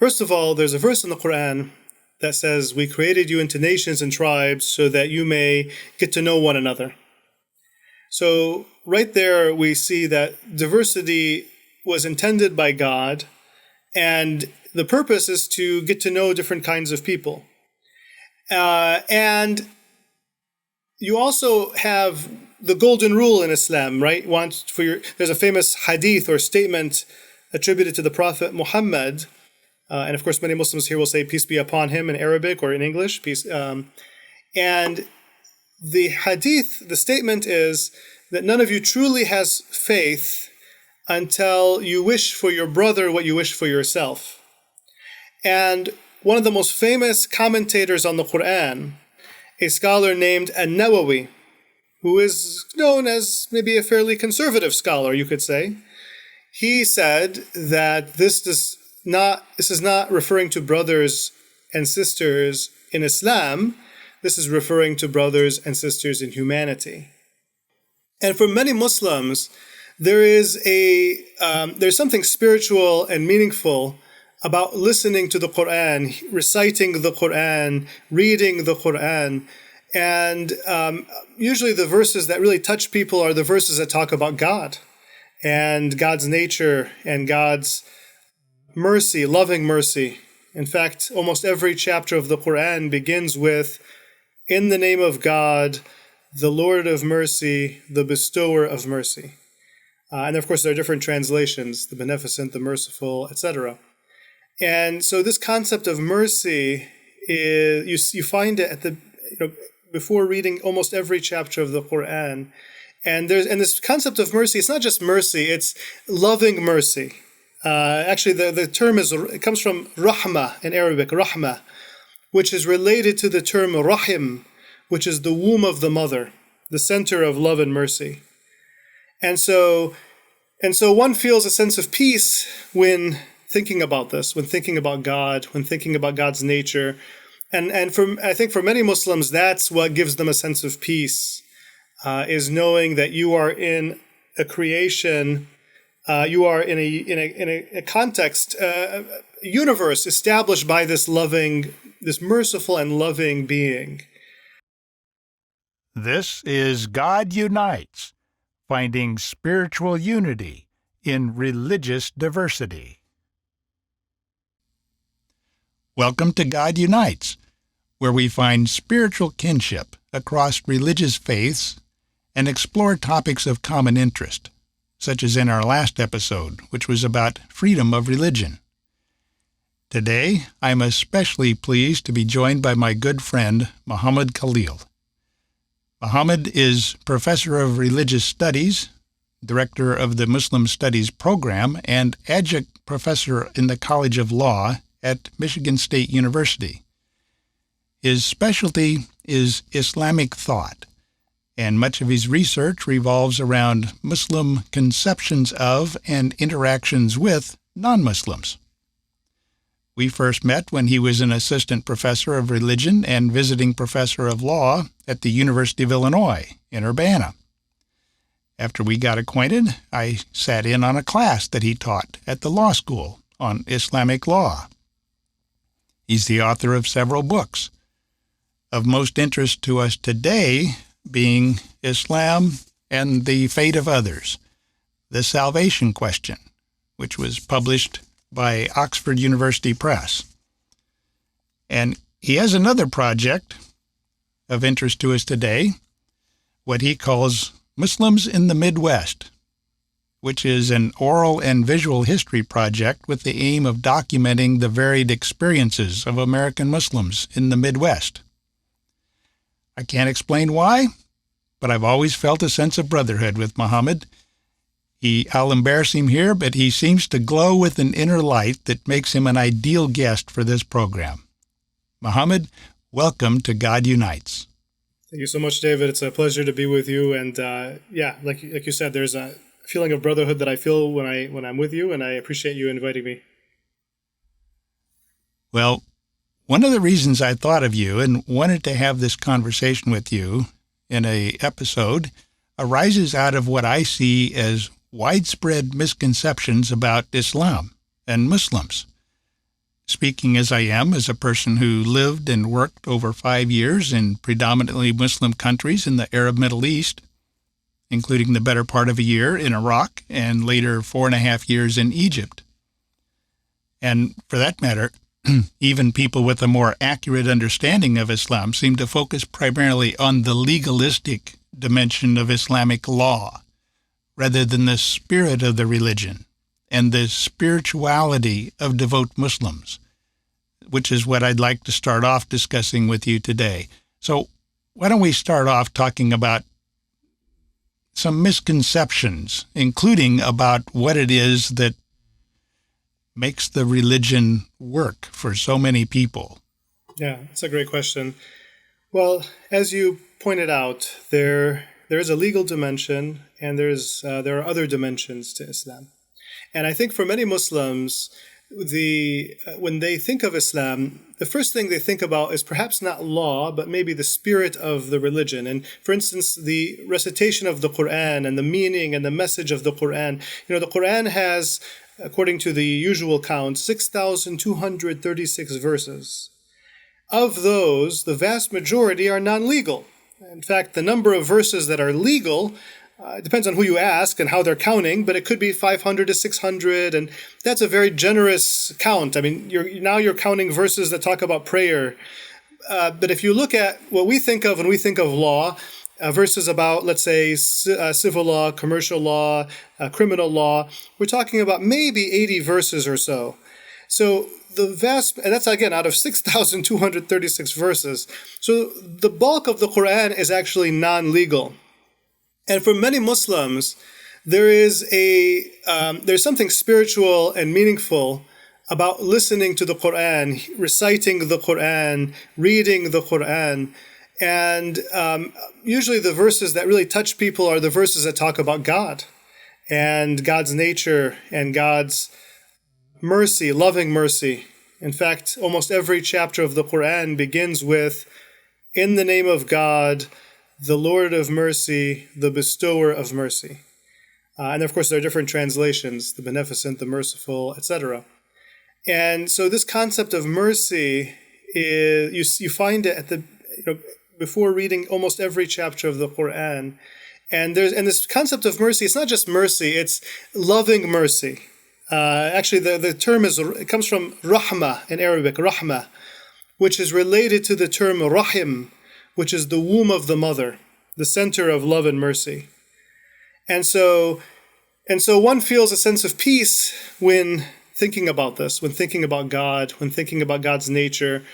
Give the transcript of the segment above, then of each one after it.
First of all, there's a verse in the Quran that says, "We created you into nations and tribes so that you may get to know one another." So right there, we see that diversity was intended by God, and the purpose is to get to know different kinds of people. And you also have the golden rule in Islam, right? There's a famous hadith or statement attributed to the Prophet Muhammad, and of course many Muslims here will say peace be upon him in Arabic or in English. And the hadith, the statement is that none of you truly has faith until you wish for your brother what you wish for yourself. And one of the most famous commentators on the Quran, a scholar named An-Nawawi, who is known as maybe a fairly conservative scholar, you could say, he said that this is not referring to brothers and sisters in Islam. This is referring to brothers and sisters in humanity. And for many Muslims, there's something spiritual and meaningful about listening to the Quran, reciting the Quran, reading the Quran. And usually the verses that really touch people are the verses that talk about God and God's nature and God's mercy, loving mercy. In fact, almost every chapter of the Quran begins with, "In the name of God, the Lord of mercy, the bestower of mercy." And of course, there are different translations, the beneficent, the merciful, etc. And so this concept of mercy, you find it before reading almost every chapter of the Quran. And this concept of mercy, it's not just mercy, it's loving mercy. Actually, the term it comes from rahma in Arabic, rahma, which is related to the term rahim, which is the womb of the mother, the center of love and mercy. And so one feels a sense of peace when thinking about this, when thinking about God, when thinking about God's nature. And I think for many Muslims, that's what gives them a sense of peace, is knowing that you are in a creation, you are in a context, a universe established by this merciful and loving being. This is God Unites, finding spiritual unity in religious diversity. Welcome to God Unites, where we find spiritual kinship across religious faiths and explore topics of common interest, such as in our last episode, which was about freedom of religion. Today, I'm especially pleased to be joined by my good friend, Mohammad Khalil. Mohammad is Professor of Religious Studies, Director of the Muslim Studies Program, and Adjunct Professor in the College of Law at Michigan State University. His specialty is Islamic thought, and much of his research revolves around Muslim conceptions of and interactions with non-Muslims. We first met when he was an assistant professor of religion and visiting professor of law at the University of Illinois in Urbana. After we got acquainted, I sat in on a class that he taught at the law school on Islamic law. He's the author of several books. Of most interest to us today being Islam and the Fate of Others, The Salvation Question, which was published by Oxford University Press. And he has another project of interest to us today, what he calls Muslims in the Midwest, which is an oral and visual history project with the aim of documenting the varied experiences of American Muslims in the Midwest. I can't explain why, but I've always felt a sense of brotherhood with Mohammad. I'll embarrass him here, but he seems to glow with an inner light that makes him an ideal guest for this program. Mohammad, welcome to God Unites. Thank you so much, David. It's a pleasure to be with you. And like you said, there's a feeling of brotherhood that I feel when I'm with you, and I appreciate you inviting me. Well, one of the reasons I thought of you and wanted to have this conversation with you in an episode arises out of what I see as widespread misconceptions about Islam and Muslims. speaking as I am, as a person who lived and worked over 5 years in predominantly Muslim countries in the Arab Middle East, including the better part of a year in Iraq and later 4.5 years in Egypt. And for that matter, even people with a more accurate understanding of Islam seem to focus primarily on the legalistic dimension of Islamic law, rather than the spirit of the religion and the spirituality of devout Muslims, which is what I'd like to start off discussing with you today. So why don't we start off talking about some misconceptions, including about what it is that makes the religion work for so many people? Yeah, that's a great question. Well, as you pointed out, there is a legal dimension, and there are other dimensions to Islam. And I think for many Muslims, when they think of Islam, the first thing they think about is perhaps not law, but maybe the spirit of the religion. And for instance, the recitation of the Quran and the meaning and the message of the Quran. The Quran has, according to the usual count, 6,236 verses. Of those, the vast majority are non-legal. In fact, the number of verses that are legal it depends on who you ask and how they're counting, but it could be 500 to 600, and that's a very generous count. I mean, you're counting verses that talk about prayer. But if you look at what we think of when we think of law, verses about, let's say, civil law, commercial law, criminal law, we're talking about maybe 80 verses or so. So and that's again out of 6,236 verses. So the bulk of the Quran is actually non-legal. And for many Muslims, there's something spiritual and meaningful about listening to the Quran, reciting the Quran, reading the Quran. And usually the verses that really touch people are the verses that talk about God and God's nature and God's mercy, loving mercy. In fact, almost every chapter of the Quran begins with, "In the name of God, the Lord of mercy, the bestower of mercy." And of course, there are different translations, the beneficent, the merciful, etc. And so this concept of mercy, you find it before reading almost every chapter of the Quran. And this concept of mercy, it's not just mercy, it's loving mercy. Actually, the term it comes from rahmah in Arabic, rahmah, which is related to the term rahim, which is the womb of the mother, the center of love and mercy. And so one feels a sense of peace when thinking about this, when thinking about God, when thinking about God's nature.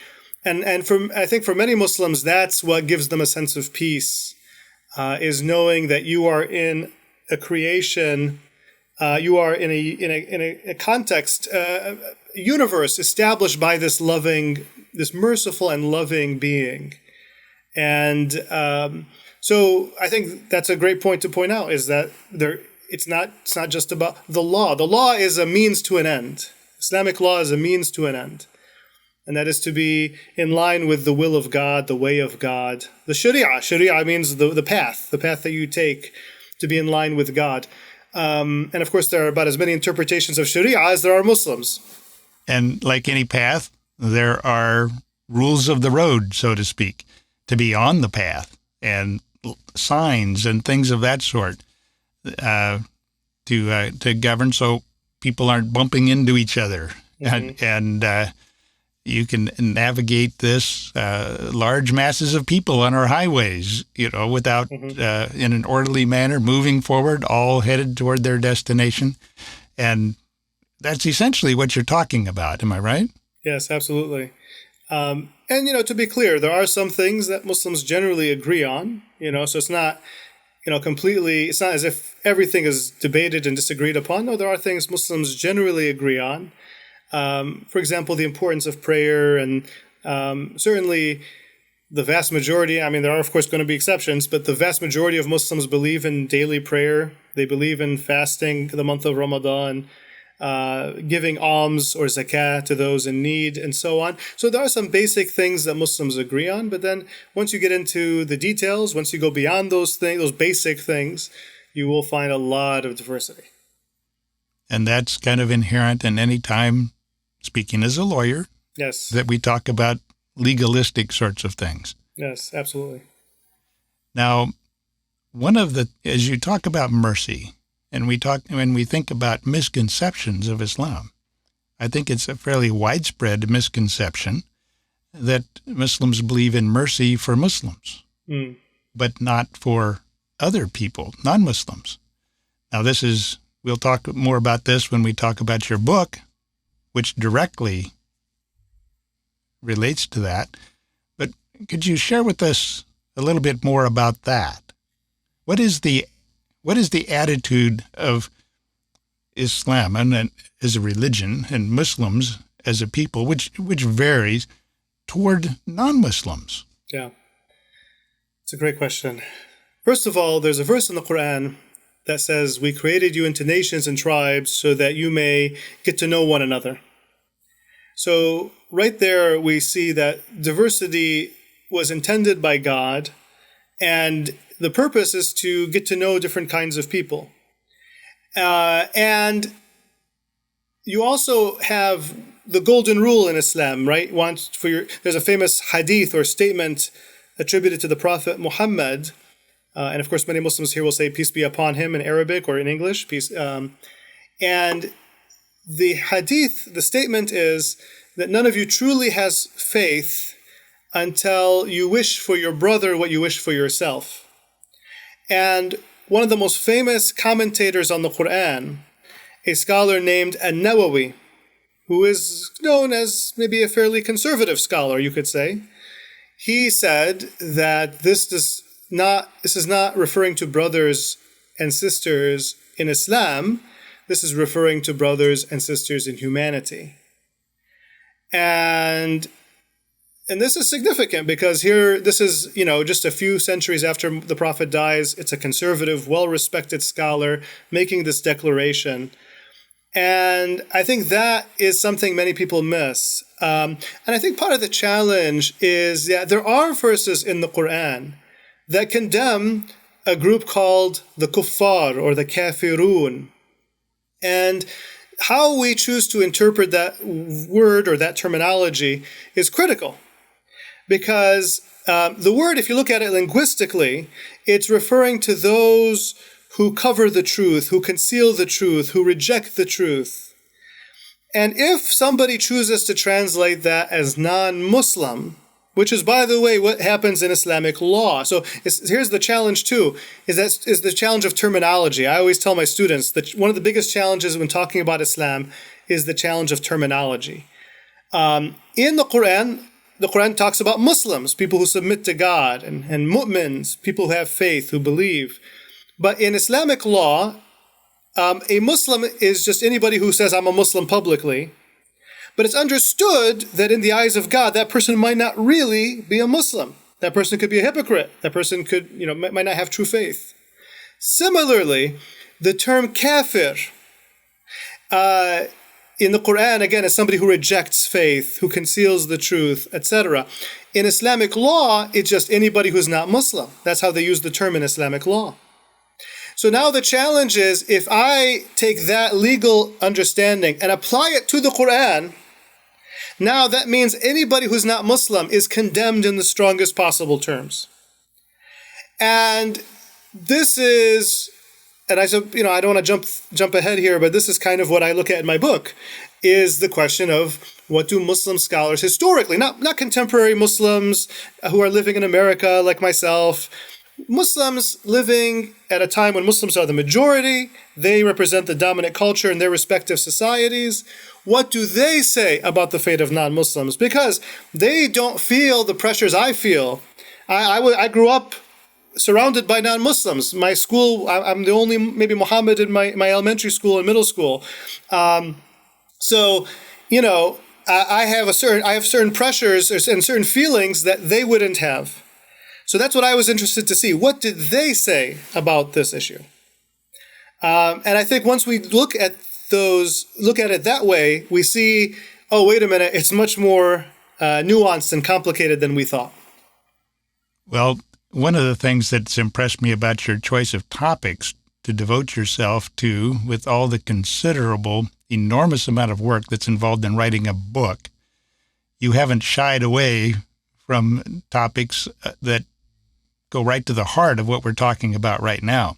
And I think for many Muslims, that's what gives them a sense of peace, is knowing that you are in a creation, you are in a context, a universe established by this merciful and loving being. And so I think that's a great point to point out, is that it's not just about the law. The law is a means to an end. Islamic law is a means to an end. And that is to be in line with the will of God, the way of God. The Sharia means the path that you take to be in line with God. And of course, there are about as many interpretations of Sharia as there are Muslims. And like any path, there are rules of the road, so to speak, to be on the path, and signs and things of that sort to govern so people aren't bumping into each other. Mm-hmm. And you can navigate this large masses of people on our highways, without in an orderly manner, moving forward, all headed toward their destination. And that's essentially what you're talking about. Am I right? Yes, absolutely. And, to be clear, there are some things that Muslims generally agree on, so it's not, it's not as if everything is debated and disagreed upon. No, there are things Muslims generally agree on. For example, the importance of prayer, and certainly the vast majority, there are of course going to be exceptions, but the vast majority of Muslims believe in daily prayer. They believe in fasting the month of Ramadan, giving alms or zakah to those in need, and so on. So there are some basic things that Muslims agree on, but then once you get into the details, once you go beyond those basic things, you will find a lot of diversity. And that's kind of inherent in any time, speaking as a lawyer, Yes. that we talk about legalistic sorts of things. Yes, absolutely. Now, as you talk about mercy, and when we think about misconceptions of Islam, I think it's a fairly widespread misconception that Muslims believe in mercy for Muslims, but not for other people, non-Muslims. Now, we'll talk more about this when we talk about your book, which directly relates to that. But could you share with us a little bit more about that? What is the attitude of Islam and as a religion and Muslims as a people, which varies toward non-Muslims? Yeah, it's a great question. First of all, there's a verse in the Quran that says, "We created you into nations and tribes so that you may get to know one another." So right there, we see that diversity was intended by God, and the purpose is to get to know different kinds of people. And you also have the golden rule in Islam, right? There's a famous hadith or statement attributed to the Prophet Muhammad, and of course many Muslims here will say peace be upon him in Arabic or in English. Peace. And the hadith, the statement is that none of you truly has faith until you wish for your brother what you wish for yourself. And one of the most famous commentators on the Quran, a scholar named An-Nawawi, who is known as maybe a fairly conservative scholar, you could say, he said that this is not referring to brothers and sisters in Islam. This is referring to brothers and sisters in humanity. And this is significant because this is, just a few centuries after the Prophet dies. It's a conservative, well-respected scholar making this declaration. And I think that is something many people miss. And I think part of the challenge is that there are verses in the Quran that condemn a group called the kuffar or the kafirun. And how we choose to interpret that word or that terminology is critical. Because the word, if you look at it linguistically, it's referring to those who cover the truth, who conceal the truth, who reject the truth. And if somebody chooses to translate that as non-Muslim, which is, by the way, what happens in Islamic law. So here's the challenge, too, is the challenge of terminology. I always tell my students that one of the biggest challenges when talking about Islam is the challenge of terminology. In the Quran talks about Muslims, people who submit to God, and mu'mins, people who have faith, who believe. But in Islamic law, a Muslim is just anybody who says, I'm a Muslim publicly. But it's understood that in the eyes of God, that person might not really be a Muslim. That person could be a hypocrite. That person might not have true faith. Similarly, the term kafir in the Quran, again, is somebody who rejects faith, who conceals the truth, etc. In Islamic law, it's just anybody who's not Muslim. That's how they use the term in Islamic law. So now the challenge is, if I take that legal understanding and apply it to the Quran, now that means anybody who's not Muslim is condemned in the strongest possible terms. And this is, and I said, I don't want to jump ahead here, but this is kind of what I look at in my book, is the question of what do Muslim scholars historically, not contemporary Muslims who are living in America like myself, Muslims living at a time when Muslims are the majority, they represent the dominant culture in their respective societies. What do they say about the fate of non-Muslims? Because they don't feel the pressures I feel. I grew up surrounded by non-Muslims. My school, I'm the only maybe Muhammad in my elementary school and middle school. So, I have certain pressures and certain feelings that they wouldn't have. So that's what I was interested to see. What did they say about this issue? And I think once we look at it that way, we see, oh, wait a minute, it's much more nuanced and complicated than we thought. Well, one of the things that's impressed me about your choice of topics to devote yourself to, with all the considerable, enormous amount of work that's involved in writing a book, you haven't shied away from topics that go right to the heart of what we're talking about right now.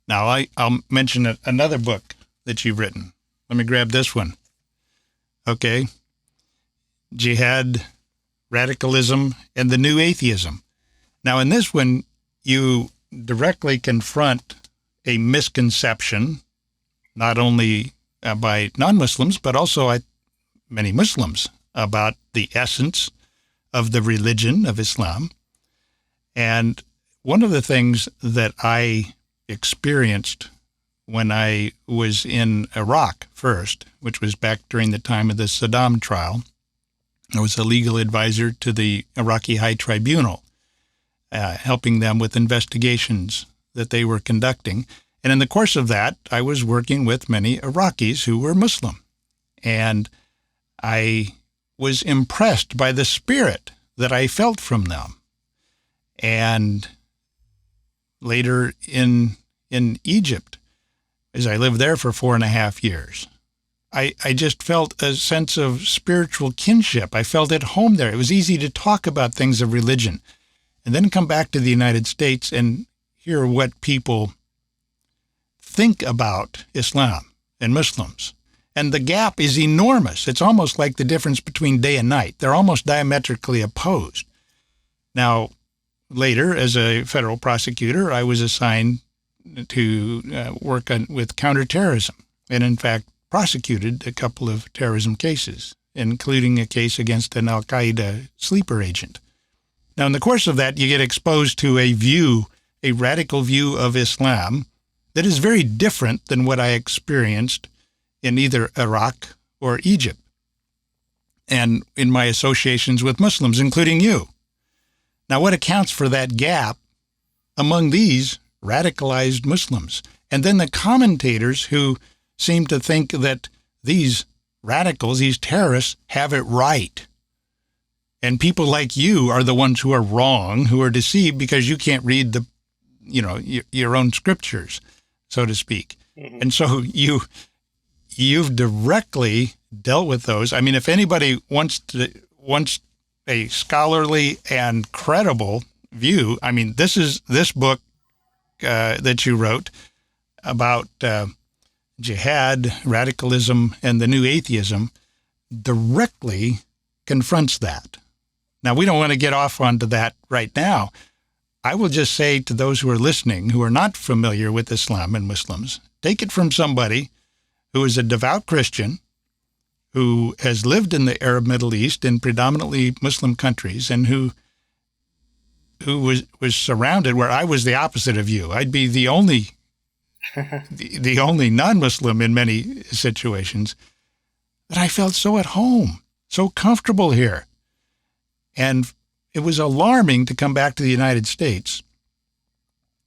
Now, I'll mention another book that you've written. Let me grab this one. Okay. Jihad, Radicalism, and the New Atheism. Now, in this one, you directly confront a misconception, not only by non-Muslims, but also many Muslims, about the essence of the religion of Islam. And one of the things that I experienced when I was in Iraq first, which was back during the time of the Saddam trial, I was a legal advisor to the Iraqi High Tribunal, helping them with investigations that they were conducting. And in the course of that, I was working with many Iraqis who were Muslim. And I was impressed by the spirit that I felt from them. And later in Egypt, as I lived there for 4.5 years, I just felt a sense of spiritual kinship. I felt at home there. It was easy to talk about things of religion. And then come back to the United States and hear what people think about Islam and Muslims. And the gap is enormous. It's almost like the difference between day and night. They're almost diametrically opposed. Now, later, as a federal prosecutor, I was assigned to work with counterterrorism, and in fact prosecuted a couple of terrorism cases, including a case against an al-Qaeda sleeper agent. Now, in the course of that, you get exposed to a radical view of Islam that is very different than what I experienced in either Iraq or Egypt, and in my associations with Muslims, including you. Now, what accounts for that gap among these radicalized Muslims? And then the commentators who seem to think that these radicals, these terrorists, have it right. And people like you are the ones who are wrong, who are deceived because you can't read your own scriptures, so to speak. Mm-hmm. And so you've directly dealt with those. I mean, if anybody wants a scholarly and credible view, I mean, this book that you wrote about Jihad, Radicalism, and the New Atheism directly confronts that. Now, we don't want to get off onto that right now. I will just say to those who are listening, who are not familiar with Islam and Muslims, take it from somebody who is a devout Christian, who has lived in the Arab Middle East in predominantly Muslim countries, and who was surrounded, where I was the opposite of you. I'd be the only the only non-Muslim in many situations, that I felt so at home, so comfortable here. And it was alarming to come back to the United States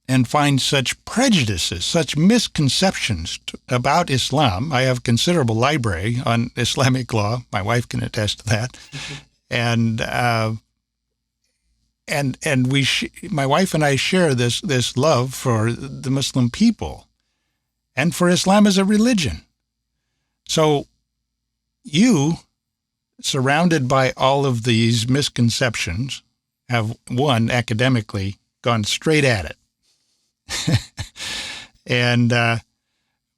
and find such prejudices, such misconceptions about Islam. I have a considerable library on Islamic law. My wife can attest to that. Mm-hmm. And my wife and I share this love for the Muslim people and for Islam as a religion. So you, surrounded by all of these misconceptions, have, one, academically gone straight at it.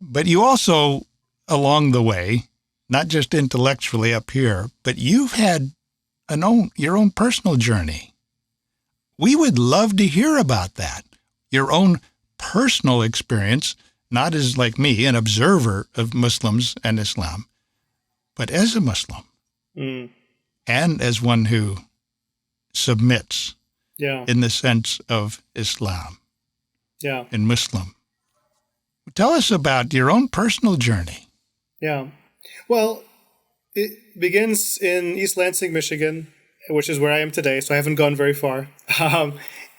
But you also, along the way, not just intellectually up here, but you've had your own personal journey. We would love to hear about that. Your own personal experience, not as like me, an observer of Muslims and Islam, but as a Muslim. Mm. And as one who submits in the sense of Islam and Muslim. Tell us about your own personal journey. Yeah. Well, it begins in East Lansing, Michigan, which is where I am today, so I haven't gone very far.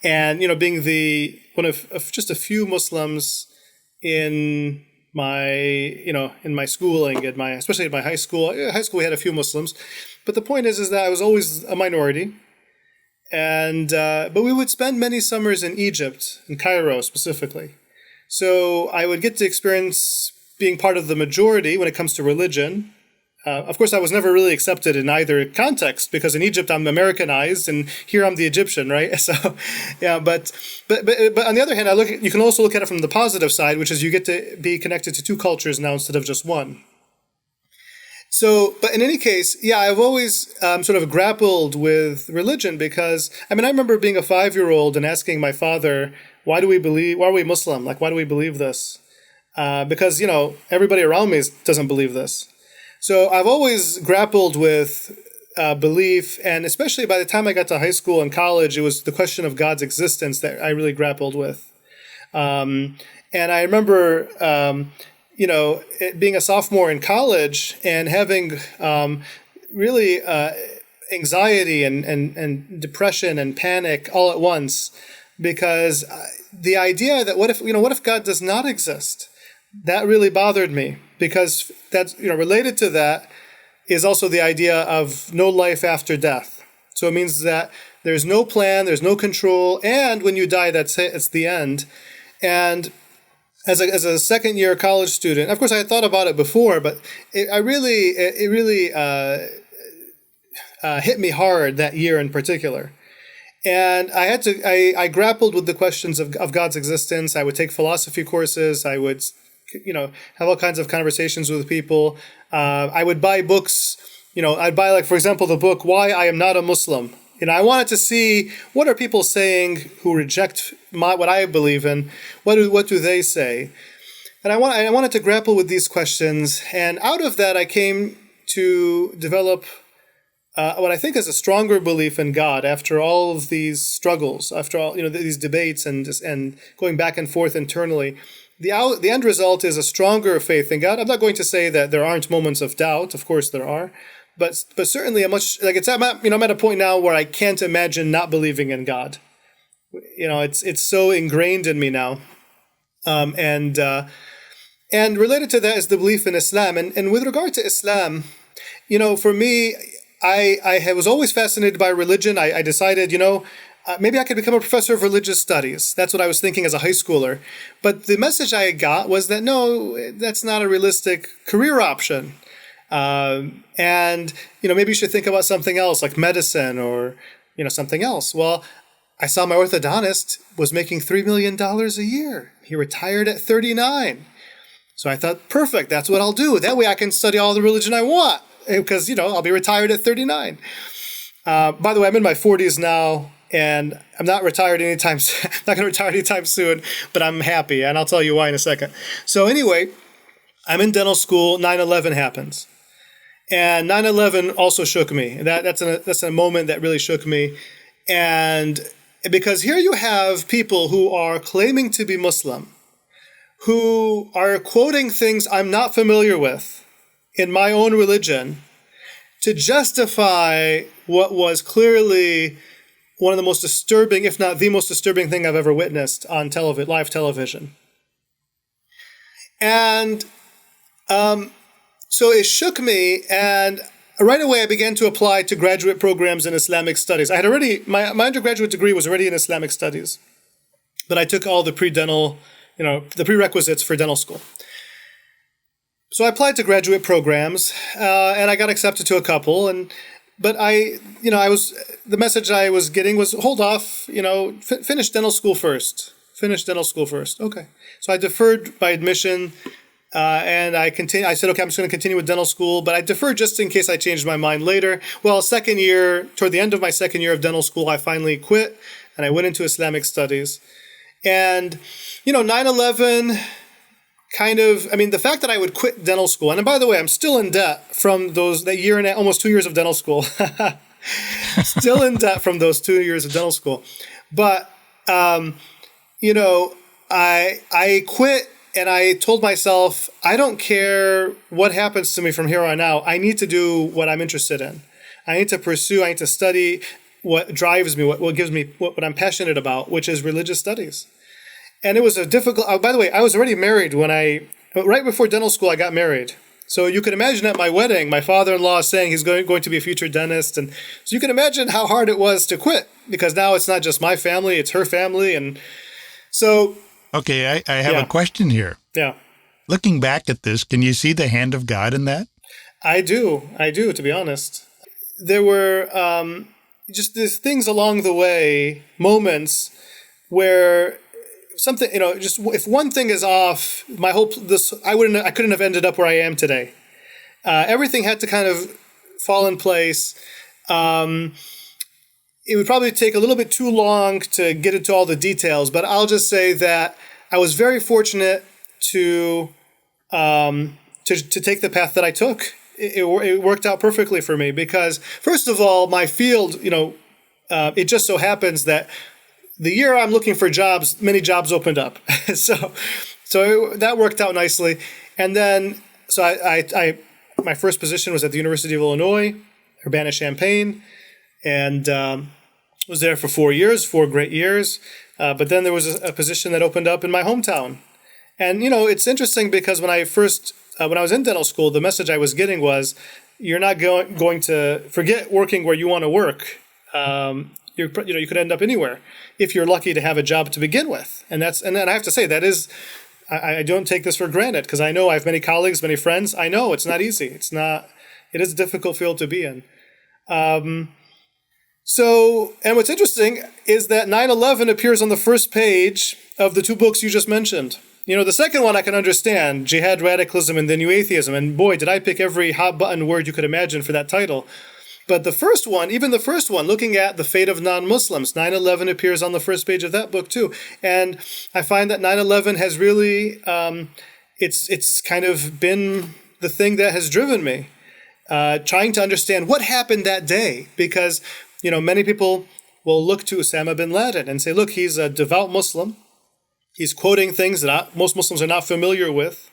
And, being one of just a few Muslims in my schooling, especially in my high school. High school, we had a few Muslims. But the point is that I was always a minority. And but we would spend many summers in Egypt, in Cairo specifically. So I would get to experience being part of the majority when it comes to religion, Of course, I was never really accepted in either context because in Egypt I'm Americanized and here I'm the Egyptian, right? So, yeah. But on the other hand, you can also look at it from the positive side, which is you get to be connected to two cultures now instead of just one. So, but in any case, yeah, I've always sort of grappled with religion because, I remember being a 5-year-old and asking my father, why are we Muslim? Like, why do we believe this? Because, everybody around me doesn't believe this. So I've always grappled with belief, and especially by the time I got to high school and college, it was the question of God's existence that I really grappled with. And I remember it being a sophomore in college and having really anxiety and depression and panic all at once, because the idea that what if God does not exist, that really bothered me, because that's related to that is also the idea of no life after death. So it means that there's no plan, there's no control, and when you die, that's it, it's the end. And as a second year college student, of course, I had thought about it before, but it really hit me hard that year in particular. And I grappled with the questions of God's existence. I would take philosophy courses. I would, have all kinds of conversations with people. I would buy books. I'd buy, for example, the book "Why I Am Not a Muslim." I wanted to see what are people saying who reject what I believe in. What do they say? And I wanted to grapple with these questions. And out of that, I came to develop what I think is a stronger belief in God after all of these struggles, after all these debates and going back and forth internally. The end result is a stronger faith in God. I'm not going to say that there aren't moments of doubt. Of course there are. But certainly I'm at a point now where I can't imagine not believing in God. It's so ingrained in me now, and related to that is the belief in Islam. And with regard to Islam, for me, I was always fascinated by religion. I decided, maybe I could become a professor of religious studies. That's what I was thinking as a high schooler. But the message I got was that no, that's not a realistic career option. And maybe you should think about something else like medicine or, something else. Well, I saw my orthodontist was making $3 million a year. He retired at 39. So I thought, perfect, that's what I'll do. That way I can study all the religion I want because, I'll be retired at 39. By the way, I'm in my 40s now and I'm not retired anytime, not going to retire anytime soon, but I'm happy. And I'll tell you why in a second. So anyway, I'm in dental school. 9/11 happens. And 9/11 also shook me. That's a moment that really shook me. And because here you have people who are claiming to be Muslim, who are quoting things I'm not familiar with in my own religion to justify what was clearly one of the most disturbing, if not the most disturbing thing I've ever witnessed on live television. And so it shook me, and right away I began to apply to graduate programs in Islamic studies. I had already, my undergraduate degree was already in Islamic studies, but I took all the the prerequisites for dental school. So I applied to graduate programs, and I got accepted to a couple, but the message I was getting was, hold off, finish dental school first. Okay. So I deferred my admission. And I said, okay, I'm just going to continue with dental school, but I deferred just in case I changed my mind later. Well, toward the end of my second year of dental school, I finally quit and I went into Islamic studies. And, 9/11 the fact that I would quit dental school, and by the way, I'm still in debt from that year and almost 2 years of dental school. Still in debt from those 2 years of dental school. But, I quit. And I told myself, I don't care what happens to me from here on out. I need to do what I'm interested in. I need to study what drives me, what gives me, what I'm passionate about, which is religious studies. And it was a difficult, by the way, I was already married right before dental school, I got married. So you can imagine at my wedding, my father-in-law saying he's going to be a future dentist. And so you can imagine how hard it was to quit, because now it's not just my family, it's her family. And so... Okay, I have a question here. Yeah. Looking back at this, can you see the hand of God in that? I do, to be honest. There were just these things along the way, moments where something, just if one thing is off, I couldn't have ended up where I am today. Everything had to kind of fall in place. It would probably take a little bit too long to get into all the details, but I'll just say that I was very fortunate to take the path that I took. It worked out perfectly for me because, first of all, my field, it just so happens that the year I'm looking for jobs, many jobs opened up. so that worked out nicely. And then, I my first position was at the University of Illinois, Urbana-Champaign, and was there for 4 great years. But then there was a position that opened up in my hometown. And, it's interesting because when I was in dental school, the message I was getting was, you're not going to forget working where you want to work. You could end up anywhere if you're lucky to have a job to begin with. And I have to say that is, I don't take this for granted because I know I have many colleagues, many friends. I know it's not easy. It is a difficult field to be in. And what's interesting is that 9/11 appears on the first page of the two books you just mentioned. The second one I can understand, Jihad, Radicalism, and the New Atheism. And boy, did I pick every hot button word you could imagine for that title. But the first one, looking at the fate of non-Muslims, 9/11 appears on the first page of that book too. And I find that 9/11 has really, it's kind of been the thing that has driven me, trying to understand what happened that day. Because, many people will look to Usama bin Laden and say, look, he's a devout Muslim. He's quoting things that most Muslims are not familiar with.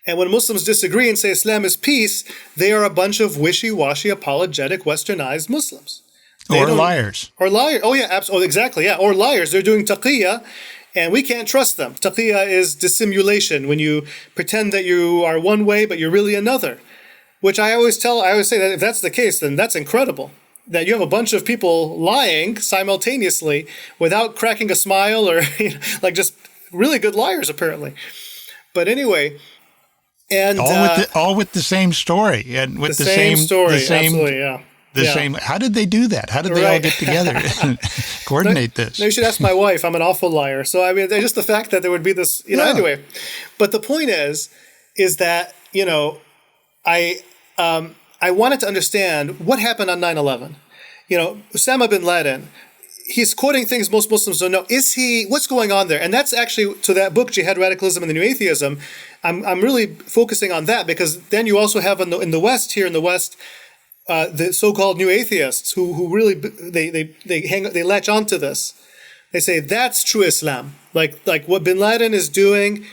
And when Muslims disagree and say Islam is peace, they are a bunch of wishy-washy, apologetic, westernized Muslims. Or liars. Or liars. Oh, yeah, absolutely, exactly, yeah. Or liars. They're doing taqiyya, and we can't trust them. Taqiyya is dissimulation, when you pretend that you are one way, but you're really another. Which I always say that if that's the case, then that's incredible. That you have a bunch of people lying simultaneously without cracking a smile or just really good liars, apparently. But anyway... And all with the same story and with the same story, absolutely, yeah. Same. How did they do that? How did they all get together and coordinate this? You should ask my wife. I'm an awful liar. So I mean, just the fact that there would be this, Anyway. But the point is that I wanted to understand what happened on 9/11. Usama bin Laden. He's quoting things most Muslims don't know. What's going on there? And that's actually, to that book, Jihad, Radicalism, and the New Atheism, I'm really focusing on that because then you also have in the West, the so-called New Atheists who really, they latch onto this. They say, that's true Islam. Like what bin Laden is doing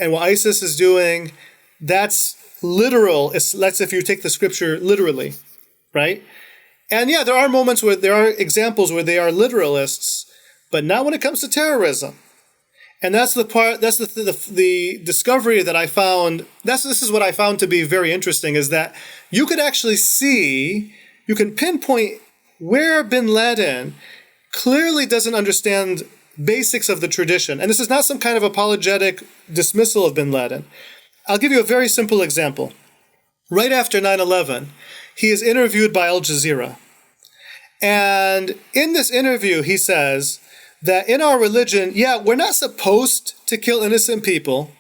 and what ISIS is doing, that's literal. That's if you take the scripture literally, right? And yeah, there are examples where they are literalists, but not when it comes to terrorism. And that's the discovery that I found. This is what I found to be very interesting, is that you could actually you can pinpoint where bin Laden clearly doesn't understand basics of the tradition. And this is not some kind of apologetic dismissal of bin Laden. I'll give you a very simple example. Right after 9/11, he is interviewed by Al Jazeera. And in this interview, he says that in our religion, we're not supposed to kill innocent people,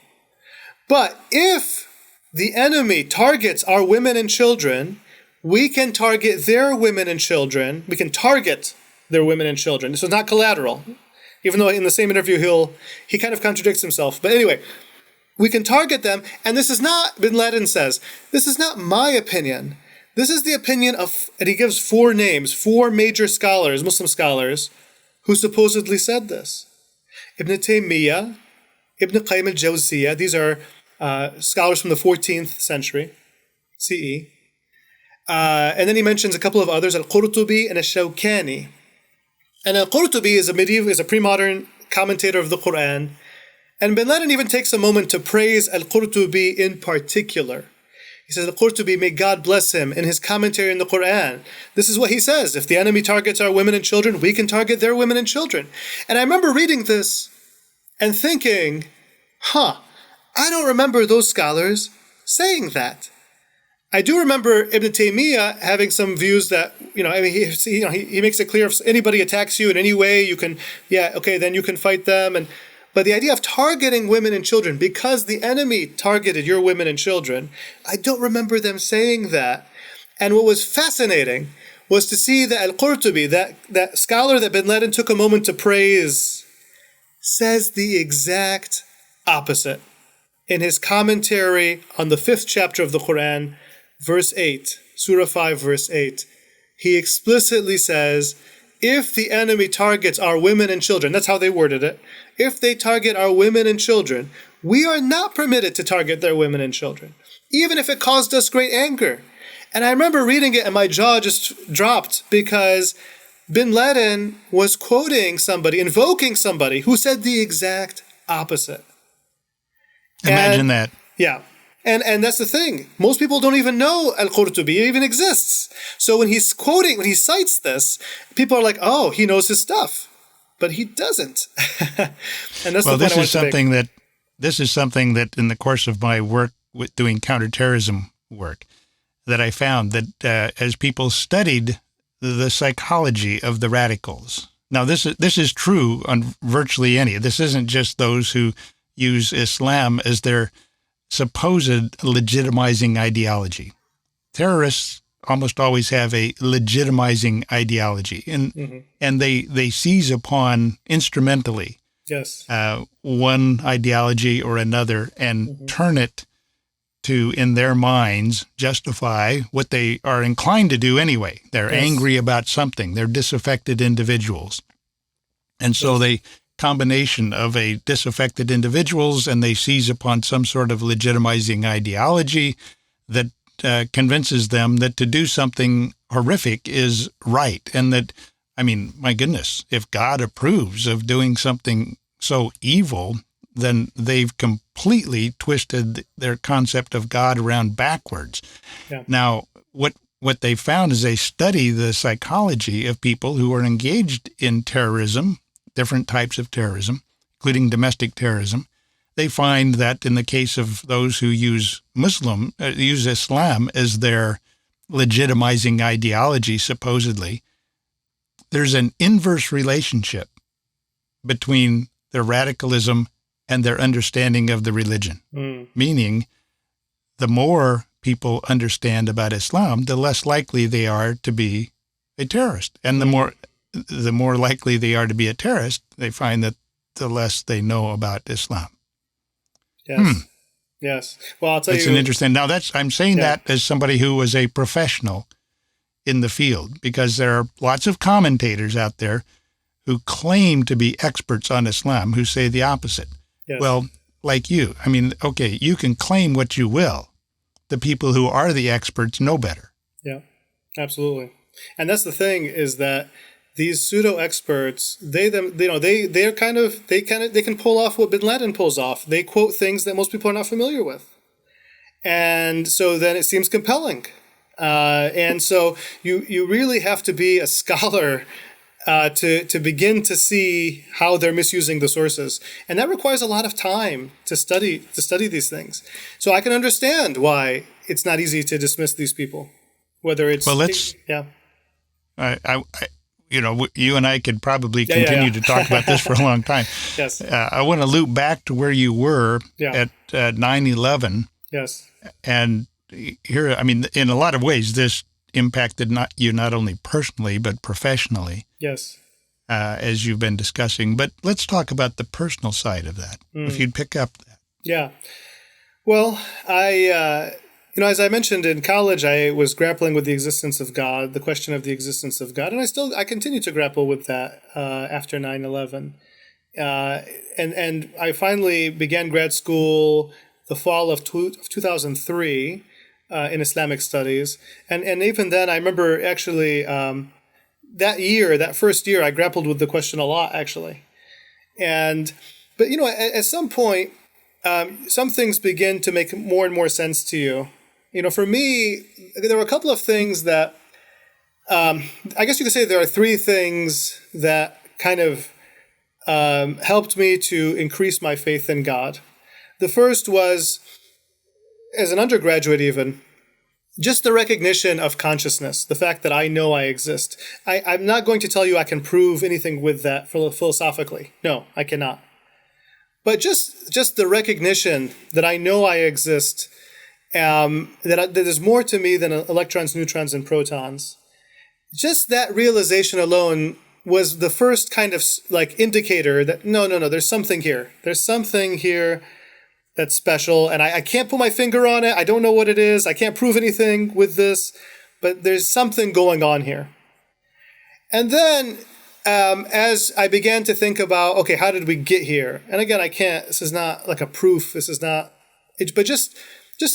but if the enemy targets our women and children, we can target their women and children. We can target their women and children. This is not collateral, even though in the same interview, he kind of contradicts himself. But anyway, we can target them. And this is not, bin Laden says, this is not my opinion. This is the opinion of, and he gives 4 names, 4 major scholars, Muslim scholars, who supposedly said this. Ibn Taymiyyah, Ibn Qayyim al-Jawziyah, these are scholars from the 14th century, CE. And then he mentions a couple of others, Al-Qurtubi and Al-Shawkani. And Al-Qurtubi is a pre-modern commentator of the Quran. And bin Laden even takes a moment to praise Al-Qurtubi in particular. He says, Al-Qurtubi, may God bless him, in his commentary in the Quran. This is what he says. If the enemy targets our women and children, we can target their women and children. And I remember reading this and thinking, I don't remember those scholars saying that. I do remember Ibn Taymiyyah having some views that, he makes it clear if anybody attacks you in any way, you can, then you can fight them. But the idea of targeting women and children because the enemy targeted your women and children, I don't remember them saying that. And what was fascinating was to see that Al-Qurtubi, that scholar that bin Laden took a moment to praise, says the exact opposite. In his commentary on the 5th chapter of the Quran, verse 8, Surah 5, verse 8, he explicitly says, if the enemy targets our women and children, that's how they worded it, if they target our women and children, we are not permitted to target their women and children, even if it caused us great anger. And I remember reading it and my jaw just dropped because bin Laden was quoting somebody, invoking somebody who said the exact opposite. Imagine that. Yeah. And that's the thing. Most people don't even know Al-Qurtubi even exists. So when he cites this, people are like, oh, he knows his stuff. But he doesn't. And that's the point I want to make. This is something that in the course of my work with doing counterterrorism work, that I found that as people studied the psychology of the radicals. Now, this is true on virtually any. This isn't just those who use Islam as their supposed legitimizing ideology. Terrorists almost always have a legitimizing ideology, and they seize upon instrumentally one ideology or another and turn it to, in their minds, justify what they are inclined to do anyway. They're angry about something. They're disaffected individuals. And so they combination of a disaffected individuals, and they seize upon some sort of legitimizing ideology that convinces them that to do something horrific is right. And that, I mean, my goodness, if God approves of doing something so evil, then they've completely twisted their concept of God around backwards. Yeah. Now, what they found is they study the psychology of people who are engaged in terrorism, different types of terrorism, including domestic terrorism. They find that in the case of those who use Islam as their legitimizing ideology, supposedly, there's an inverse relationship between their radicalism and their understanding of the religion. Meaning, the more people understand about Islam, the less likely they are to be a terrorist. And the more likely they are to be a terrorist, they find that the less they know about Islam. Yes. Yes. Well, I'll tell you. It's an interesting. Now, I'm saying that as somebody who was a professional in the field, because there are lots of commentators out there who claim to be experts on Islam who say the opposite. Yes. Well, like you, I mean, okay, you can claim what you will. The people who are the experts know better. Yeah, absolutely. And that's the thing, is that these pseudo experts, they can pull off what bin Laden pulls off. They quote things that most people are not familiar with, and so then it seems compelling. And so you really have to be a scholar to begin to see how they're misusing the sources, and that requires a lot of time to study these things. So I can understand why it's not easy to dismiss these people, whether it's you and I could probably continue to talk about this for a long time. Yes. I want to loop back to where you were at 9/11. Yes. And here, I mean, in a lot of ways, this impacted you not only personally, but professionally. Yes. As you've been discussing. But let's talk about the personal side of that, if you'd pick up that. Yeah. Well, as I mentioned, in college, I was grappling with the existence of God, the question of the existence of God, and I continue to grapple with that after 9/11. And I finally began grad school the fall of 2003 in Islamic studies, and even then, I remember actually that first year, I grappled with the question a lot, actually. But at some point, some things begin to make more and more sense to you. For me, there were a couple of things that, I guess you could say there are three things that kind of helped me to increase my faith in God. The first was, as an undergraduate even, just the recognition of consciousness, the fact that I know I exist. I'm not going to tell you I can prove anything with that philosophically. No, I cannot. But just the recognition that I know I exist, that there's more to me than electrons, neutrons, and protons. Just that realization alone was the first kind of like indicator that no, there's something here. There's something here that's special, and I can't put my finger on it. I don't know what it is. I can't prove anything with this, but there's something going on here. And then as I began to think about, okay, how did we get here? And again, this is not like a proof. This is not, but just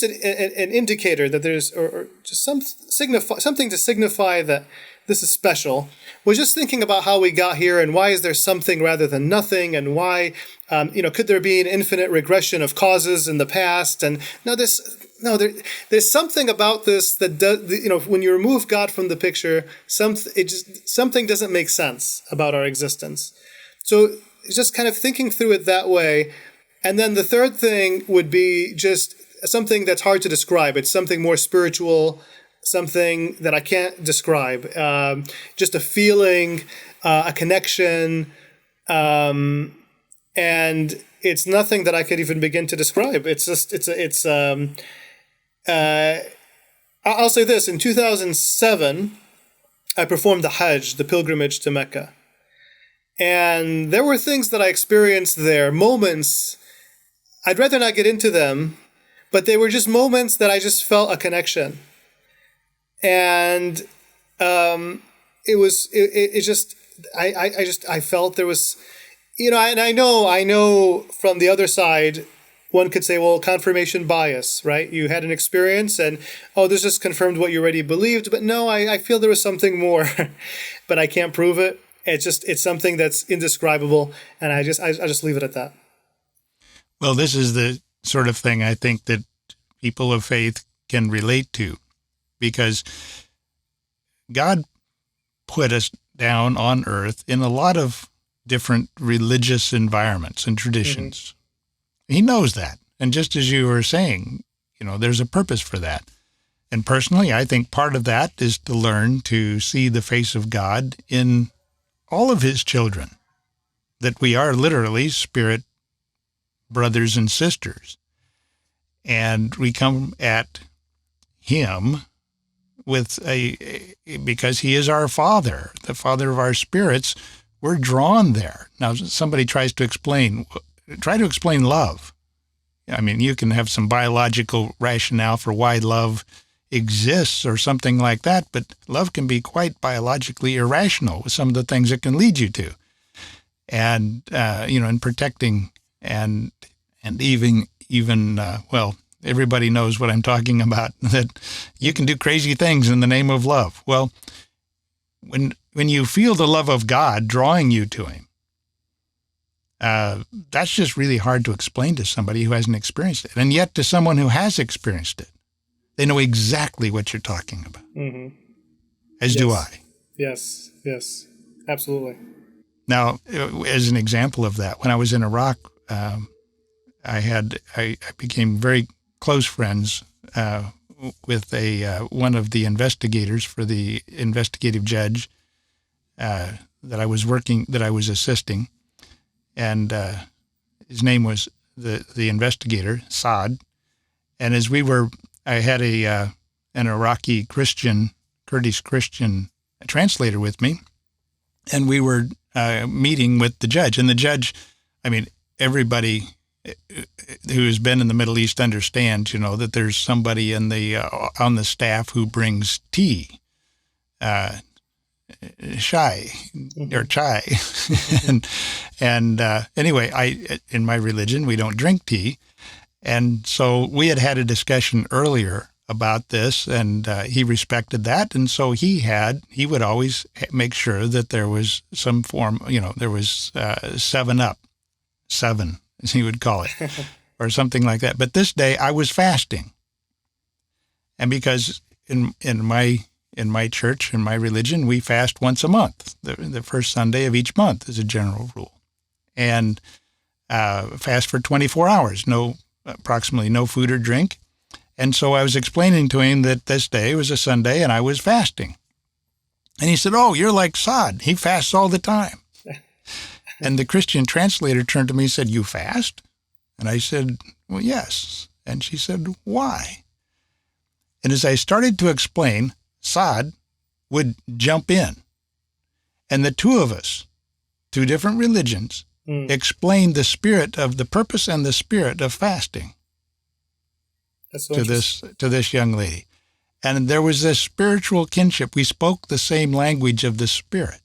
an indicator that there's, or just something to signify that this is special, was just thinking about how we got here and why is there something rather than nothing, and why, could there be an infinite regression of causes in the past? And there's something about this that does, when you remove God from the picture, something doesn't make sense about our existence. So just kind of thinking through it that way. And then the third thing would be just something that's hard to describe. It's something more spiritual, something that I can't describe. Just a feeling, a connection, and it's nothing that I could even begin to describe. It's just, I'll say this. In 2007, I performed the Hajj, the pilgrimage to Mecca. And there were things that I experienced there, moments, I'd rather not get into them, but they were just moments that I just felt a connection. And I felt there was, and I know from the other side, one could say, well, confirmation bias, right? You had an experience and, this just confirmed what you already believed. But no, I feel there was something more, but I can't prove it. It's something that's indescribable. And I just leave it at that. Well, this is the sort of thing I think that people of faith can relate to, because God put us down on earth in a lot of different religious environments and traditions. Mm-hmm. He knows that. And just as you were saying, there's a purpose for that. And personally, I think part of that is to learn to see the face of God in all of his children, that we are literally spirit brothers and sisters. And we come at him because he is our Father, the Father of our spirits. We're drawn there. Now, somebody try to explain love. I mean, you can have some biological rationale for why love exists or something like that, but love can be quite biologically irrational with some of the things it can lead you to. And, in protecting and even everybody knows what I'm talking about, that you can do crazy things in the name of love. Well, when you feel the love of God drawing you to him, that's just really hard to explain to somebody who hasn't experienced it. And yet to someone who has experienced it, they know exactly what you're talking about. Mm-hmm. As do I. Yes, absolutely. Now, as an example of that, when I was in Iraq, I became very close friends with one of the investigators for the investigative judge that I was assisting, and his name was the investigator, Saad. And as I had an Iraqi Kurdish Christian translator with me, and we were meeting with the judge. And the judge, everybody who has been in the Middle East understands, that there's somebody on the staff who brings tea, chai, and anyway, in my religion we don't drink tea, and so we had a discussion earlier about this, and he respected that, and so he would always make sure that there was some form, there was 7-Up, as he would call it, or something like that. But this day I was fasting. And because in my church, in my religion, we fast once a month, the first Sunday of each month is a general rule. And fast for 24 hours, approximately no food or drink. And so I was explaining to him that this day was a Sunday and I was fasting. And he said, "Oh, you're like Saad. He fasts all the time." And the Christian translator turned to me and said, "You fast?" And I said, "Well, yes." And she said, "Why?" And as I started to explain, Saad would jump in. And the two of us, two different religions, explained the spirit of the purpose and the spirit of fasting to this young lady. And there was this spiritual kinship. We spoke the same language of the Spirit,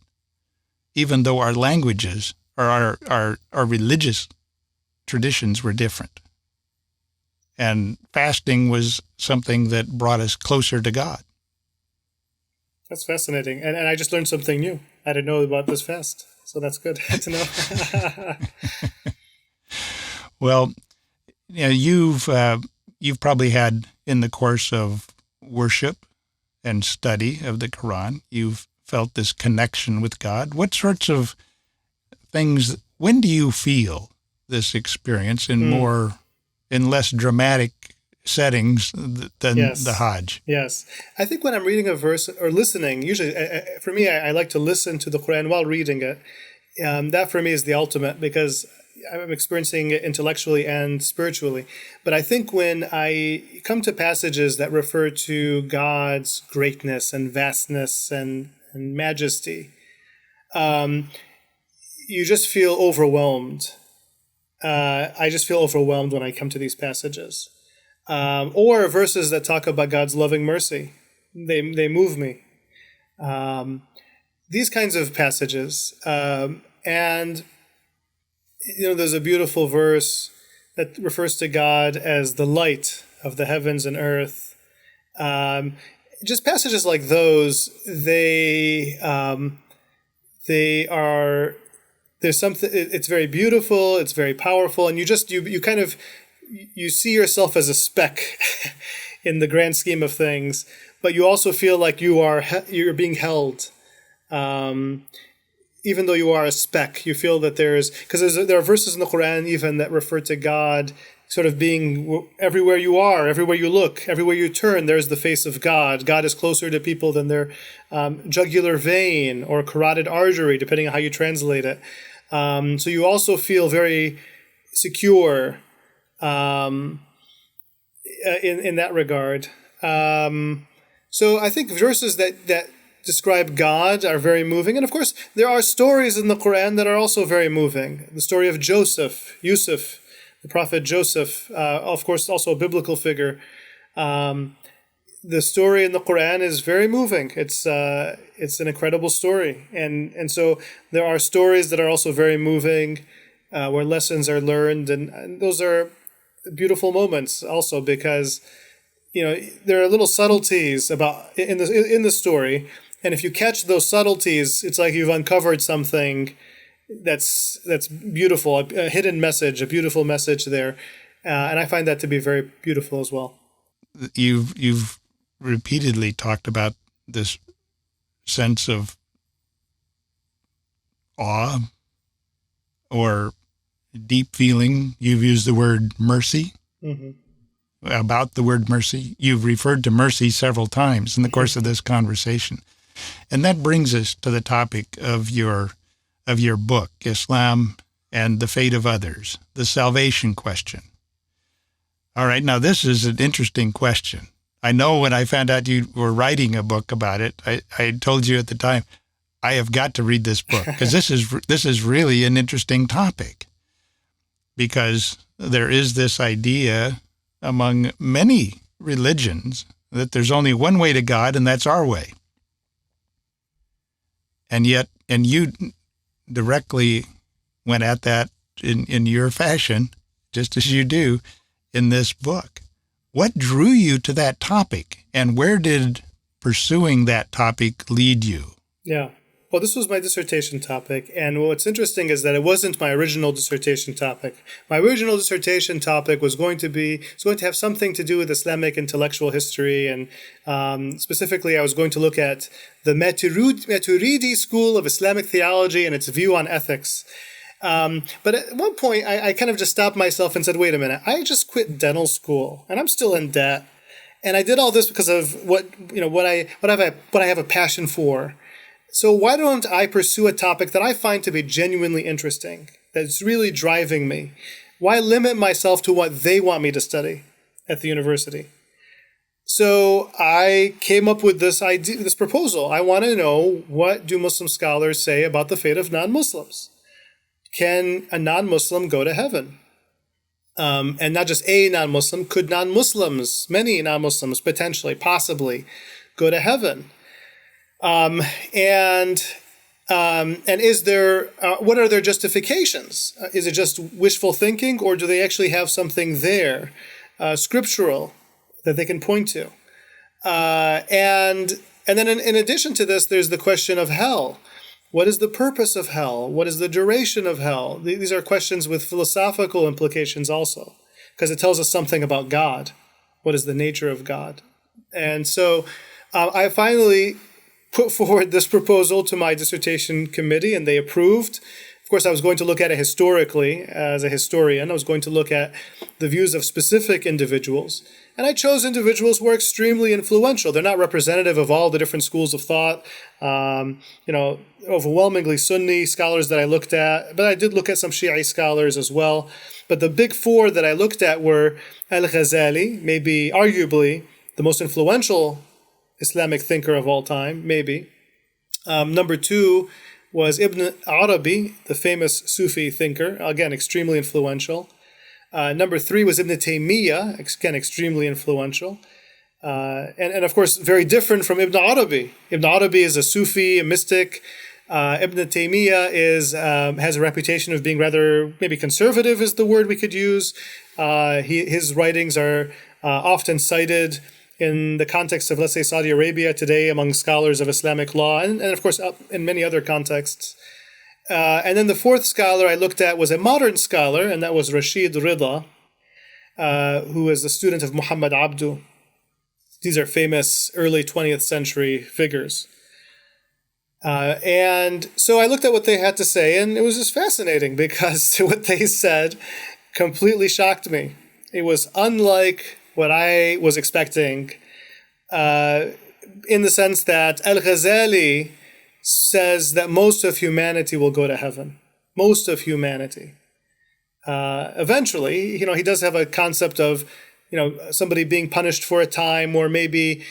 even though our languages or our religious traditions were different. And fasting was something that brought us closer to God. That's fascinating. And I just learned something new. I didn't know about this fast. So that's good to know. Well, you've probably had, in the course of worship and study of the Quran, you've felt this connection with God. What sorts of things, when do you feel this experience in less dramatic settings than the Hajj? Yes. I think when I'm reading a verse or listening, usually for me, I like to listen to the Quran while reading it. That for me is the ultimate, because I'm experiencing it intellectually and spiritually. But I think when I come to passages that refer to God's greatness and vastness and majesty, you just feel overwhelmed. I just feel overwhelmed when I come to these passages. Or verses that talk about God's loving mercy. They move me. These kinds of passages. And there's a beautiful verse that refers to God as the light of the heavens and earth. Just passages like those, they are, there's something, it's very beautiful, it's very powerful, and you see yourself as a speck in the grand scheme of things, but you also feel like you're being held. Even though you are a speck, you feel that there are verses in the Quran even that refer to God sort of being everywhere you are, everywhere you look, everywhere you turn, there's the face of God. God is closer to people than their jugular vein or carotid artery, depending on how you translate it. So you also feel very secure in that regard. So I think verses that describe God are very moving. And of course, there are stories in the Quran that are also very moving. The story of Yusuf, the prophet Joseph, of course, also a biblical figure. The story in the Quran is very moving. It's an incredible story. And so there are stories that are also very moving, where lessons are learned. And those are beautiful moments also, because there are little subtleties in the story. And if you catch those subtleties, it's like you've uncovered something that's beautiful, a hidden message, a beautiful message there. And I find that to be very beautiful as well. You've repeatedly talked about this sense of awe or deep feeling. You've used the word mercy. Mm-hmm. About the word mercy. You've referred to mercy several times in the course of this conversation. And that brings us to the topic of your book, Islam and the Fate of Others, the salvation question. All right, now this is an interesting question. I know when I found out you were writing a book about it, I told you at the time, I have got to read this book, because this is really an interesting topic, because there is this idea among many religions that there's only one way to God, and that's our way. And you directly went at that in your fashion, just as you do in this book. What drew you to that topic, and where did pursuing that topic lead you? Yeah. Well, this was my dissertation topic, and what's interesting is that it wasn't my original dissertation topic. My original dissertation topic was going to have something to do with Islamic intellectual history, and specifically I was going to look at the Maturidi school of Islamic theology and its view on ethics. But at one point, I kind of just stopped myself and said, wait a minute, I just quit dental school, and I'm still in debt. And I did all this because of what I have a passion for. So why don't I pursue a topic that I find to be genuinely interesting, that's really driving me? Why limit myself to what they want me to study at the university? So I came up with this idea, this proposal. I want to know, what do Muslim scholars say about the fate of non-Muslims? Can a non-Muslim go to heaven? And not just a non-Muslim, could non-Muslims, many non-Muslims potentially, possibly, go to heaven? And is there, what are their justifications? Is it just wishful thinking, or do they actually have something there, scriptural, that they can point to? And then in addition to this, there's the question of hell. What is the purpose of hell? What is the duration of hell? These are questions with philosophical implications also, because it tells us something about God. What is the nature of God? And so I finally put forward this proposal to my dissertation committee, and they approved. Of course, I was going to look at it historically as a historian. I was going to look at the views of specific individuals. And I chose individuals who are extremely influential. They're not representative of all the different schools of thought. Overwhelmingly Sunni scholars that I looked at, but I did look at some Shi'i scholars as well. But the big four that I looked at were Al-Ghazali, maybe arguably the most influential Islamic thinker of all time, maybe. Number two was Ibn Arabi, the famous Sufi thinker, again, extremely influential. Number three was Ibn Taymiyyah, again, extremely influential. And of course, very different from Ibn Arabi. Ibn Arabi is a Sufi, a mystic. Ibn Taymiyyah has a reputation of being rather, maybe conservative is the word we could use. His writings are often cited in the context of, let's say, Saudi Arabia today among scholars of Islamic law, and of course in many other contexts. And then the fourth scholar I looked at was a modern scholar, and that was Rashid Rida, who is a student of Muhammad Abdu. These are famous early 20th century figures. And so I looked at what they had to say, and it was just fascinating because what they said completely shocked me. It was unlike what I was expecting, in the sense that Al-Ghazali says that most of humanity will go to heaven. Most of humanity. Eventually, he does have a concept of, somebody being punished for a time, or maybe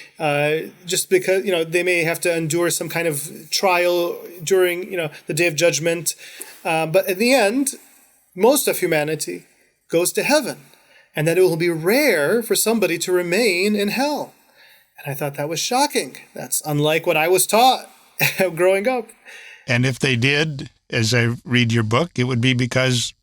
just because, they may have to endure some kind of trial during, the Day of Judgment. But in the end, most of humanity goes to heaven, and that it will be rare for somebody to remain in hell. And I thought that was shocking. That's unlike what I was taught growing up. And if they did, as I read your book, it would be because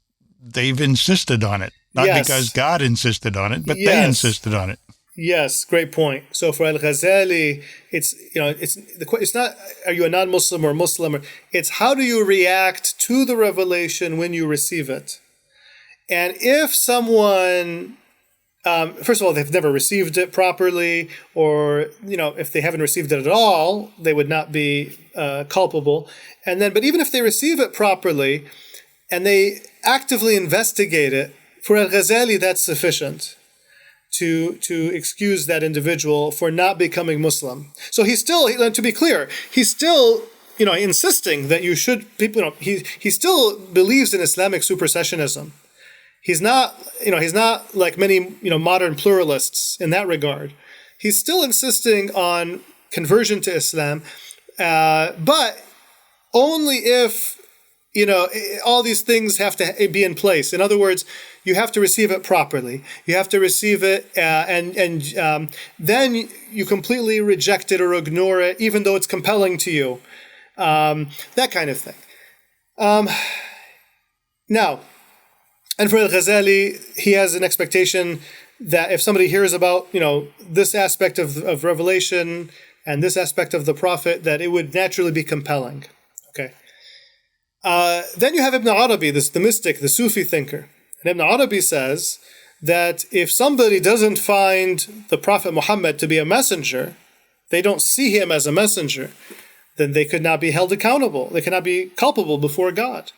they've insisted on it. Not because God insisted on it, but they insisted on it. Yes, great point. So for Al-Ghazali, it's not, are you a non-Muslim or Muslim? It's how do you react to the revelation when you receive it? And if someone, first of all, they've never received it properly, or, if they haven't received it at all, they would not be culpable. But even if they receive it properly and they actively investigate it, for Al-Ghazali, that's sufficient to excuse that individual for not becoming Muslim. So he's still, to be clear, he's still, insisting that you should, he still believes in Islamic supersessionism. He's not like many, modern pluralists in that regard. He's still insisting on conversion to Islam, but only if, all these things have to be in place. In other words, you have to receive it properly. You have to receive it, and then you completely reject it or ignore it, even though it's compelling to you. That kind of thing. Now, and for Al-Ghazali, he has an expectation that if somebody hears about, this aspect of revelation and this aspect of the Prophet, that it would naturally be compelling. Okay. Then you have Ibn Arabi, the mystic, the Sufi thinker. And Ibn Arabi says that if somebody doesn't find the Prophet Muhammad to be a messenger, they don't see him as a messenger, then they could not be held accountable. They cannot be culpable before God.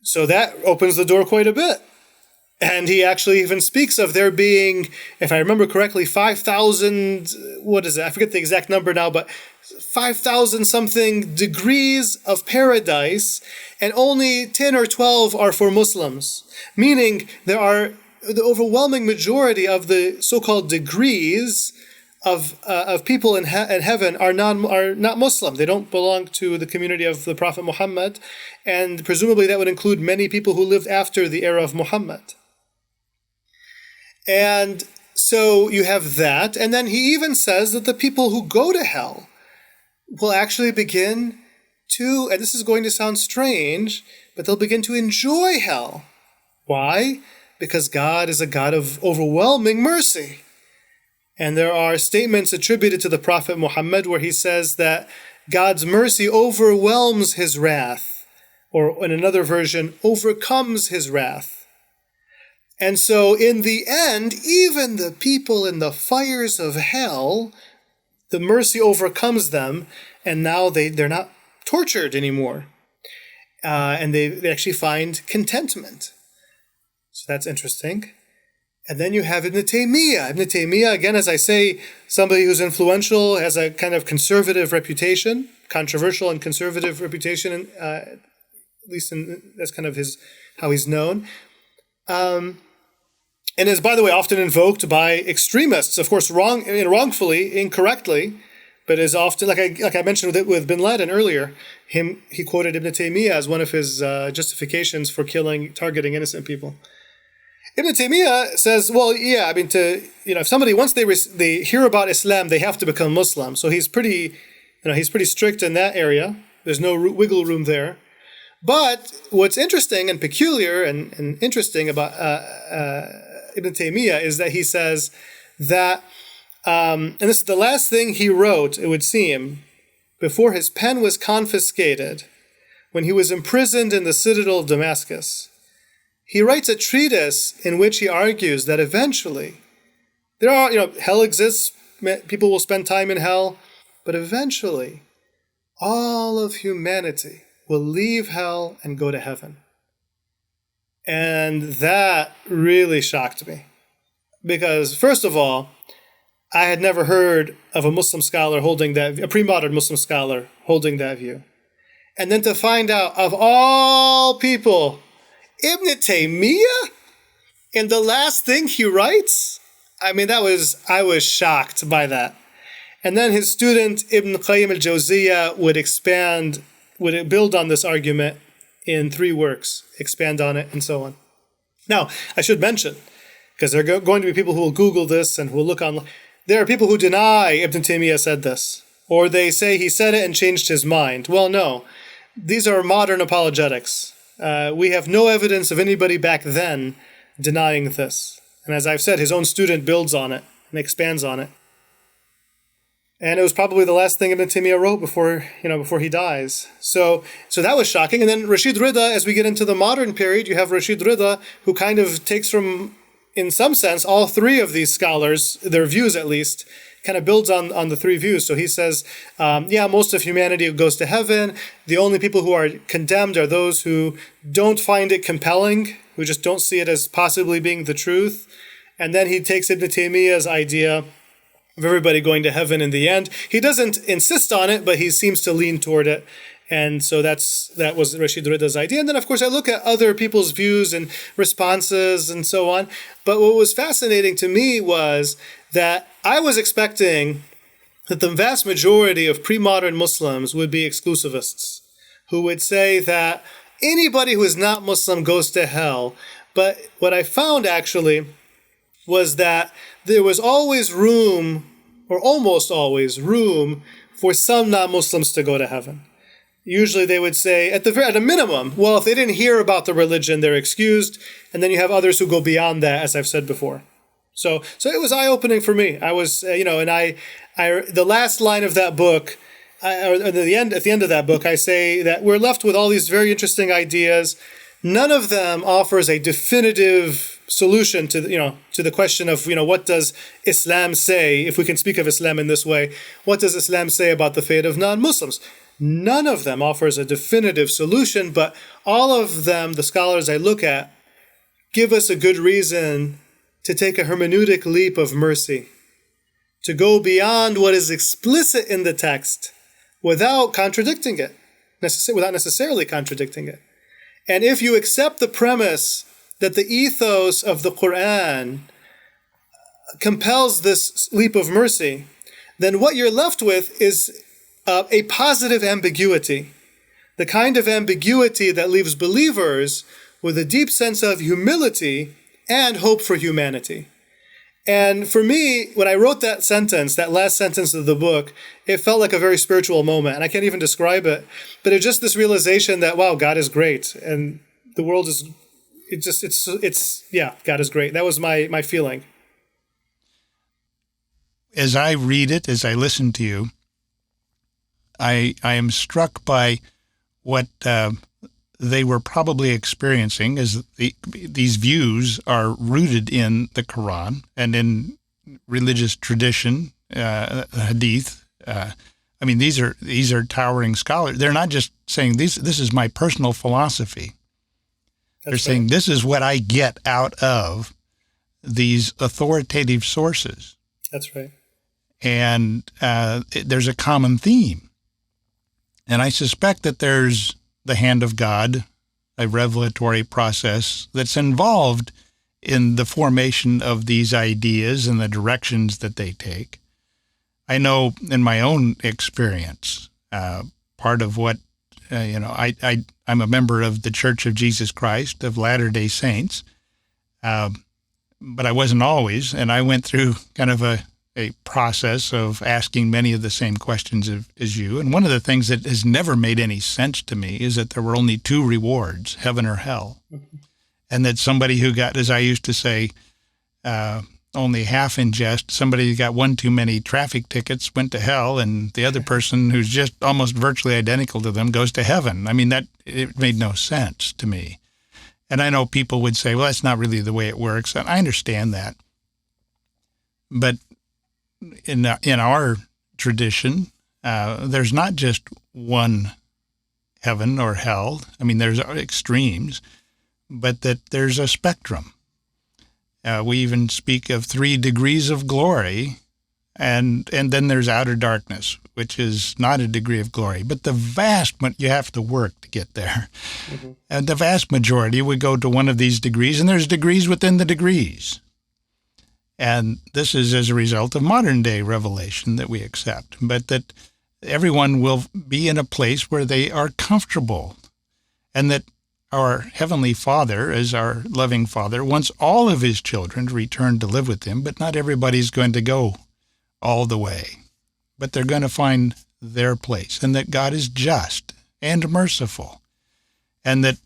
So that opens the door quite a bit. And he actually even speaks of there being, if I remember correctly, 5,000, what is it? I forget the exact number now, but 5,000 something degrees of paradise, and only 10 or 12 are for Muslims. Meaning there are the overwhelming majority of the so-called degrees of people in heaven are not Muslim. They don't belong to the community of the Prophet Muhammad, and presumably that would include many people who lived after the era of Muhammad. And so you have that, and then he even says that the people who go to hell will actually begin to, and this is going to sound strange, but they'll begin to enjoy hell. Why? Because God is a God of overwhelming mercy. And there are statements attributed to the Prophet Muhammad where he says that God's mercy overwhelms his wrath, or in another version, overcomes his wrath. And so in the end, even the people in the fires of hell, the mercy overcomes them, and now they're not tortured anymore. And they actually find contentment. So that's interesting. And then you have Ibn Taymiyyah. Ibn Taymiyyah, again, as I say, somebody who's influential, has a kind of conservative reputation, controversial and conservative reputation, at least that's kind of how he's known. And is, by the way, often invoked by extremists, of course, wrongfully, incorrectly, but is often, like I mentioned with bin Laden earlier, he quoted Ibn Taymiyyah as one of his justifications for targeting innocent people. Ibn Taymiyyah says, well, yeah, I mean, if somebody, once they hear about Islam, they have to become Muslim. So he's pretty strict in that area. There's no wiggle room there. But what's interesting and peculiar and interesting about Ibn Taymiyyah is that he says that, and this is the last thing he wrote, it would seem, before his pen was confiscated, when he was imprisoned in the citadel of Damascus. He writes a treatise in which he argues that eventually, hell exists, people will spend time in hell, but eventually, all of humanity will leave hell and go to heaven. And that really shocked me. Because, first of all, I had never heard of a Muslim scholar a pre-modern Muslim scholar holding that view. And then to find out, of all people, Ibn Taymiyyah, in the last thing he writes, I mean, I was shocked by that. And then his student Ibn Qayyim al-Jawziyah would build on this argument in 3 works, expand on it, and so on. Now, I should mention, because there are going to be people who will Google this and who will look online, there are people who deny Ibn Taymiyyah said this, or they say he said it and changed his mind. Well, no, these are modern apologetics. We have no evidence of anybody back then denying this. And as I've said, his own student builds on it and expands on it. And it was probably the last thing Ibn Taymiyyah wrote before he dies. So that was shocking. And then Rashid Rida, as we get into the modern period, you have Rashid Rida, who kind of takes from, in some sense, all 3 of these scholars, their views at least, kind of builds on the 3 views. So he says, most of humanity goes to heaven. The only people who are condemned are those who don't find it compelling, who just don't see it as possibly being the truth. And then he takes Ibn Taymiyyah's idea of everybody going to heaven in the end. He doesn't insist on it, but he seems to lean toward it. And so that was Rashid Rida's idea. And then, of course, I look at other people's views and responses and so on. But what was fascinating to me was that I was expecting that the vast majority of pre-modern Muslims would be exclusivists, who would say that anybody who is not Muslim goes to hell. But what I found actually was that there was always room, or almost always room, for some non-Muslims to go to heaven. Usually they would say, at a minimum, well, if they didn't hear about the religion, they're excused. And then you have others who go beyond that, as I've said before. So it was eye-opening for me. I was, the last line of that book, at the end of that book, I say that we're left with all these very interesting ideas. None of them offers a definitive solution to the question of, what does Islam say, if we can speak of Islam in this way, what does Islam say about the fate of non-Muslims? None of them offers a definitive solution, but all of them, the scholars I look at, give us a good reason to take a hermeneutic leap of mercy, to go beyond what is explicit in the text without contradicting it, without necessarily contradicting it. And if you accept the premise that the ethos of the Quran compels this leap of mercy, then what you're left with is a positive ambiguity, the kind of ambiguity that leaves believers with a deep sense of humility and hope for humanity. And for me, when I wrote that sentence, that last sentence of the book, it felt like a very spiritual moment, and I can't even describe it. But it's just this realization that, wow, God is great, and the world is, God is great. That was my feeling. As I read it, as I listen to you, I am struck by what they were probably experiencing, as these views are rooted in the Quran and in religious tradition, hadith. These are towering scholars. They're not just saying this is my personal philosophy. They're saying this is what I get out of these authoritative sources. That's right. And there's a common theme. And I suspect that there's the hand of God, a revelatory process that's involved in the formation of these ideas and the directions that they take. I know in my own experience, part of what, I'm a member of the Church of Jesus Christ of Latter-day Saints, but I wasn't always, and I went through kind of a process of asking many of the same questions as you. And one of the things that has never made any sense to me is that there were only two rewards, heaven or hell. Mm-hmm. And that somebody who got, as I used to say, only half in jest, somebody who got one too many traffic tickets went to hell, and the other person who's just almost virtually identical to them goes to heaven. I mean, it made no sense to me. And I know people would say, well, that's not really the way it works. And I understand that. But in our tradition, there's not just one heaven or hell. I mean, there's extremes, but that there's a spectrum. We even speak of 3 degrees of glory, and then there's outer darkness, which is not a degree of glory. But you have to work to get there. Mm-hmm. And the vast majority would go to one of these degrees, and there's degrees within the degrees. And this is as a result of modern-day revelation that we accept, but that everyone will be in a place where they are comfortable, and that our Heavenly Father, as our loving Father, wants all of His children to return to live with Him, but not everybody's going to go all the way. But they're going to find their place, and that God is just and merciful, and that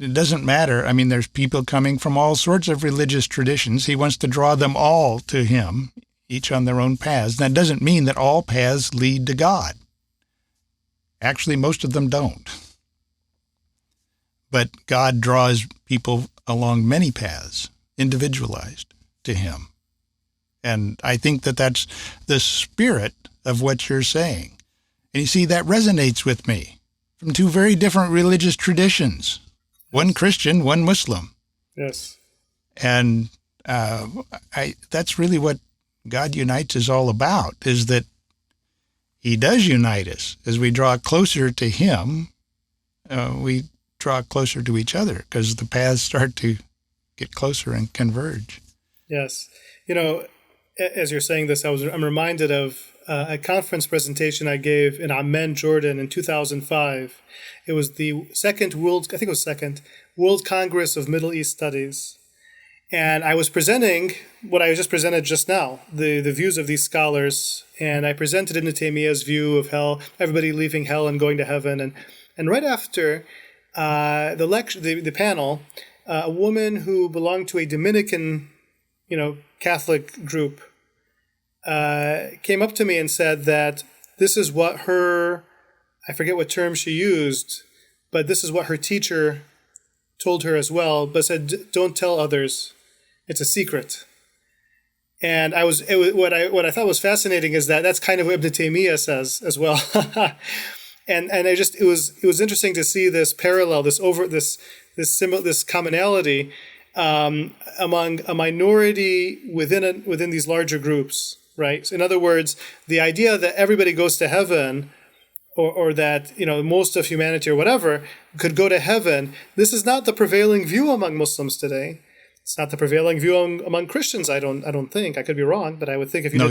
it doesn't matter. I mean, there's people coming from all sorts of religious traditions. He wants to draw them all to Him, each on their own paths. That doesn't mean that all paths lead to God. Actually, most of them don't. But God draws people along many paths, individualized to Him. And I think that that's the spirit of what you're saying. And you see, that resonates with me from 2 very different religious traditions. One Christian, one Muslim. Yes. And that's really what God Unites is all about, is that He does unite us. As we draw closer to Him, we draw closer to each other, because the paths start to get closer and converge. Yes. As you're saying this, I'm reminded of a conference presentation I gave in Amman, Jordan in 2005. It was the second World Congress of Middle East Studies. And I was presenting what I just presented just now, the views of these scholars. And I presented Ibn Taymiyyah's view of hell, everybody leaving hell and going to heaven. And right after the panel, a woman who belonged to a Dominican, Catholic group, came up to me and said that this is what I forget what term she used, but this is what her teacher told her as well, but said, don't tell others. It's a secret. And what I thought was fascinating is that that's kind of what Ibn Taymiyyah says as well. and it was interesting to see this parallel, this commonality. among a minority within these larger groups, right? So in other words, the idea that everybody goes to heaven, or that most of humanity or whatever could go to heaven, this is not the prevailing view among Muslims today. It's not the prevailing view among Christians. I don't think. I could be wrong, but I would think if you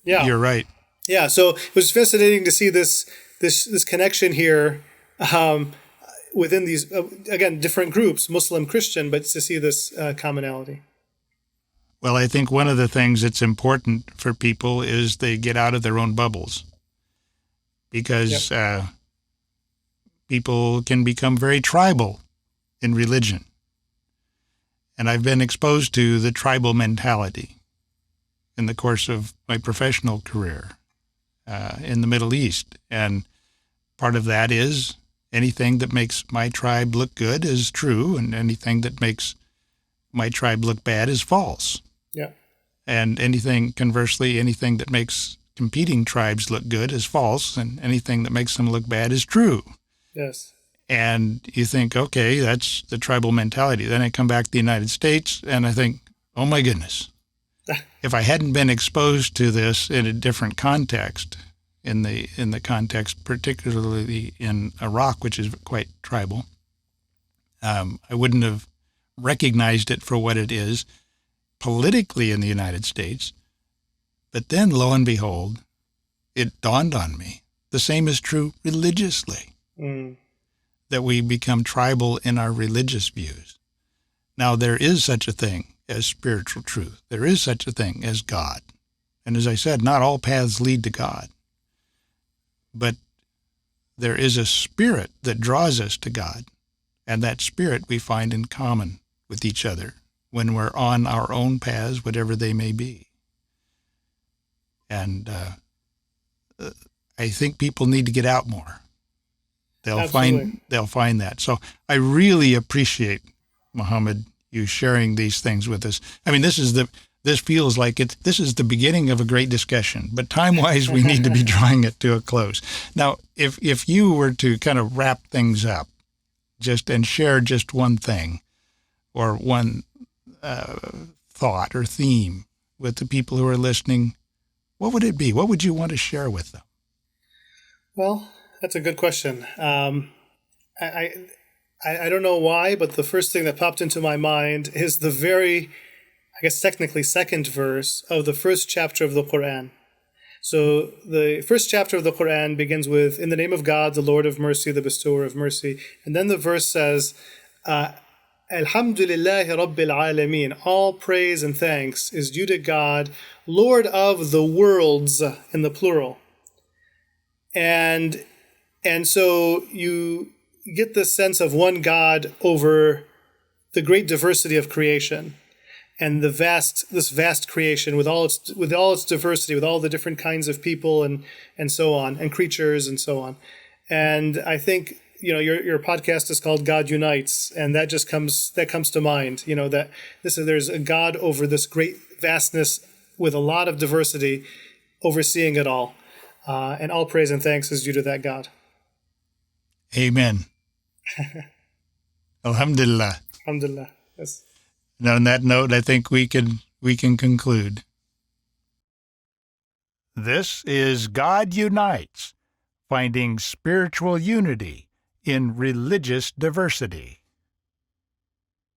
you're right. Yeah, so it was fascinating to see this connection here within these again different groups, Muslim, Christian, but to see this commonality. Well, I think one of the things that's important for people is they get out of their own bubbles, because people can become very tribal in religion. And I've been exposed to the tribal mentality in the course of my professional career in the Middle East. And part of that is anything that makes my tribe look good is true, and anything that makes my tribe look bad is false. Yeah. And conversely, anything that makes competing tribes look good is false, and anything that makes them look bad is true. Yes. And you think, okay, that's the tribal mentality. Then I come back to the United States and I think, oh my goodness, if I hadn't been exposed to this in a different context, in the context particularly in Iraq, which is quite tribal, I wouldn't have recognized it for what it is politically in the United States. But then, lo and behold, it dawned on me, the same is true religiously, that we become tribal in our religious views. Now, there is such a thing as spiritual truth. There is such a thing as God. And as I said, not all paths lead to God. But there is a spirit that draws us to God, and that spirit we find in common with each other when we're on our own paths, whatever they may be. And I think people need to get out more. They'll find that. So I really appreciate, Mohammad, you sharing these things with us. I mean, this feels like this is the beginning of a great discussion, but time-wise, we need to be drawing it to a close. Now, if you were to kind of wrap things up, and share just one thing, or one thought or theme with the people who are listening, what would it be? What would you want to share with them? Well, that's a good question. I don't know why, but the first thing that popped into my mind is the very, I guess technically second verse of the first chapter of the Quran. So the first chapter of the Quran begins with, "In the name of God, the Lord of mercy, the bestower of mercy." And then the verse says, "Alhamdulillahi Rabbil Alameen." All praise and thanks is due to God, Lord of the worlds, in the plural. And so you get this sense of one God over the great diversity of creation, and this vast creation with all its diversity, with all the different kinds of people and so on, and creatures and so on. And I think your podcast is called God Unites, and that comes to mind. That there's a God over this great vastness with a lot of diversity, overseeing it all, and all praise and thanks is due to that God. Amen. Alhamdulillah. Alhamdulillah. Yes. And on that note, I think we can conclude. This is God Unites, finding spiritual unity in religious diversity.